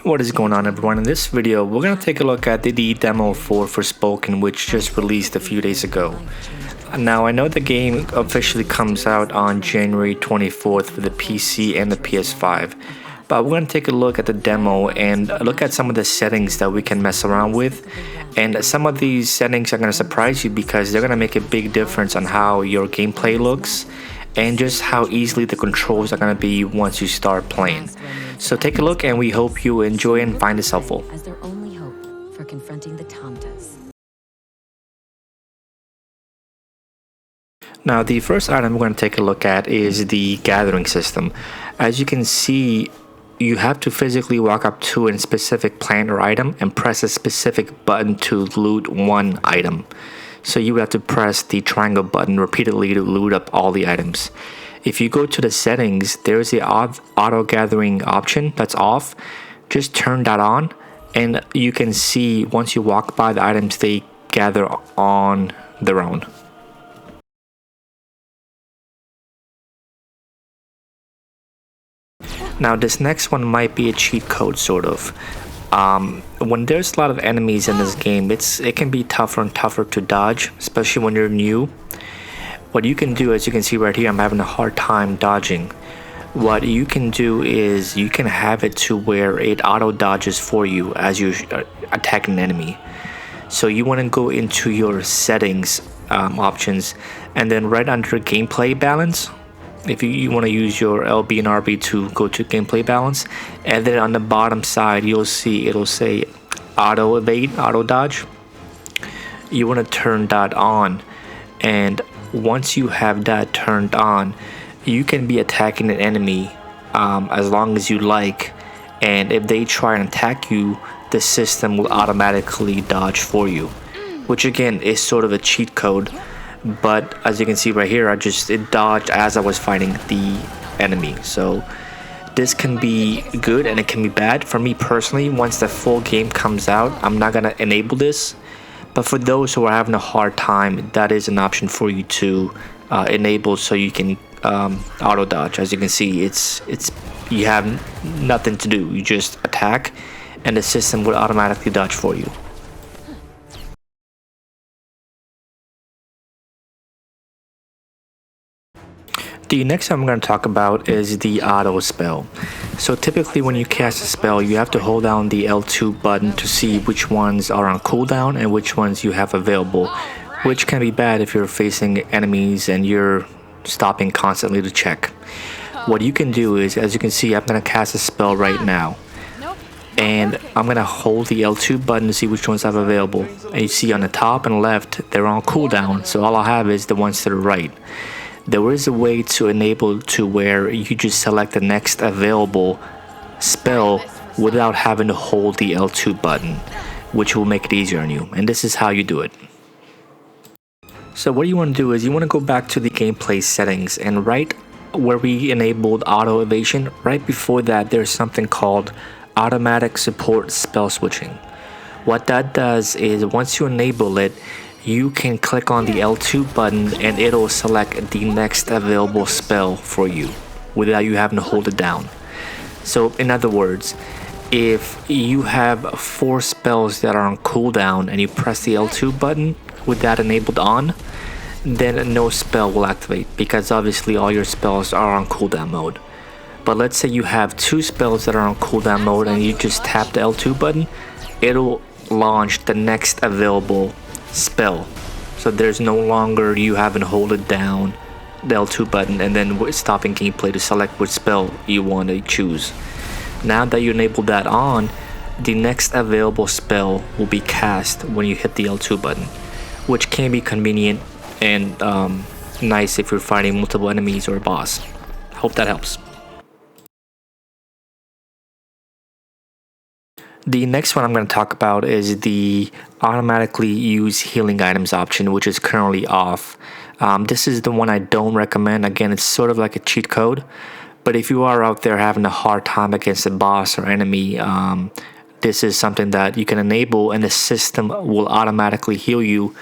What is going on, everyone? In this video we're going to take a look at the demo for Forspoken, which just released a few days ago. Now I know the game officially comes out on January 24th for the PC and the PS5, but we're going to take a look at the demo and look at some of the settings that we can mess around with. And some of these settings are going to surprise you because they're going to make a big difference on how your gameplay looks and just how easily the controls are going to be once you start playing. So take a look, and we hope you enjoy and find this helpful. As their only hope for confronting the Tamtas. Now the first item we're going to take a look at is the gathering system. As you can see, you have to physically walk up to a specific plant or item and press a specific button to loot one item. So you would have to press the triangle button repeatedly to loot up all the items. If you go to the settings, there's the auto gathering option that's off. Just turn that on, and you can see once you walk by the items, they gather on their own. Now this next one might be a cheat code, sort of. When there's a lot of enemies in this game, it can be tougher and tougher to dodge, especially when you're new. What you can do, as you can see right here, I'm having a hard time dodging. What you can do is you can have it to where it auto dodges for you as you attack an enemy. So you want to go into your settings options, and then right under gameplay balance, if you want to use your LB and RB to go to gameplay balance, and then on the bottom side you'll see it'll say auto evade, auto dodge. You want to turn that on, and once you have that turned on, you can be attacking an enemy as long as you like, and if they try and attack you, the system will automatically dodge for you, which again is sort of a cheat code. But as you can see right here, it dodged as I was fighting the enemy. So this can be good and it can be bad. For me personally, once the full game comes out, I'm not gonna enable this. But for those who are having a hard time, that is an option for you to enable, so you can auto dodge. As you can see, it's you have nothing to do. You just attack, and the system will automatically dodge for you. The next one I'm going to talk about is the auto spell. So typically when you cast a spell, you have to hold down the L2 button to see which ones are on cooldown and which ones you have available, which can be bad if you're facing enemies and you're stopping constantly to check. What you can do is, as you can see, I'm going to cast a spell right now, and I'm going to hold the L2 button to see which ones I have available. And you see on the top and left, they're on cooldown, so all I have is the ones to the right. There is a way to enable to where you just select the next available spell without having to hold the L2 button, which will make it easier on you. And this is how you do it. So what you want to do is you want to go back to the gameplay settings, and right where we enabled auto evasion, right before that there's something called automatic support spell switching. What that does is once you enable it, you can click on the L2 button and it'll select the next available spell for you without you having to hold it down. So in other words, if you have 4 spells that are on cooldown and you press the L2 button with that enabled on, then no spell will activate because obviously all your spells are on cooldown mode. But let's say you have 2 spells that are on cooldown mode and you just tap the L2 button, it'll launch the next available spell. So there's no longer you having to hold it down, the L2 button, and then stopping gameplay to select which spell you want to choose. Now that you enable that on, the next available spell will be cast when you hit the L2 button, which can be convenient and nice if you're fighting multiple enemies or a boss. Hope that helps. The next one I'm going to talk about is the automatically use healing items option, which is currently off. This is the one I don't recommend. Again, it's sort of like a cheat code, but if you are out there having a hard time against a boss or enemy, this is something that you can enable, and the system will automatically heal you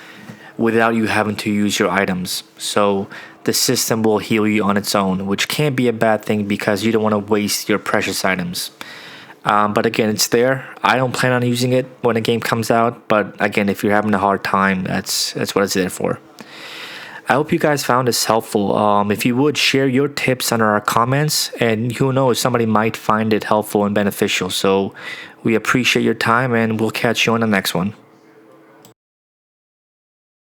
without you having to use your items. So the system will heal you on its own, which can be a bad thing because you don't want to waste your precious items. But again, it's there. I don't plan on using it when a game comes out. But again, if you're having a hard time, that's what it's there for. I hope you guys found this helpful. If you would, share your tips under our comments, and who knows, somebody might find it helpful and beneficial. So we appreciate your time, and we'll catch you on the next one.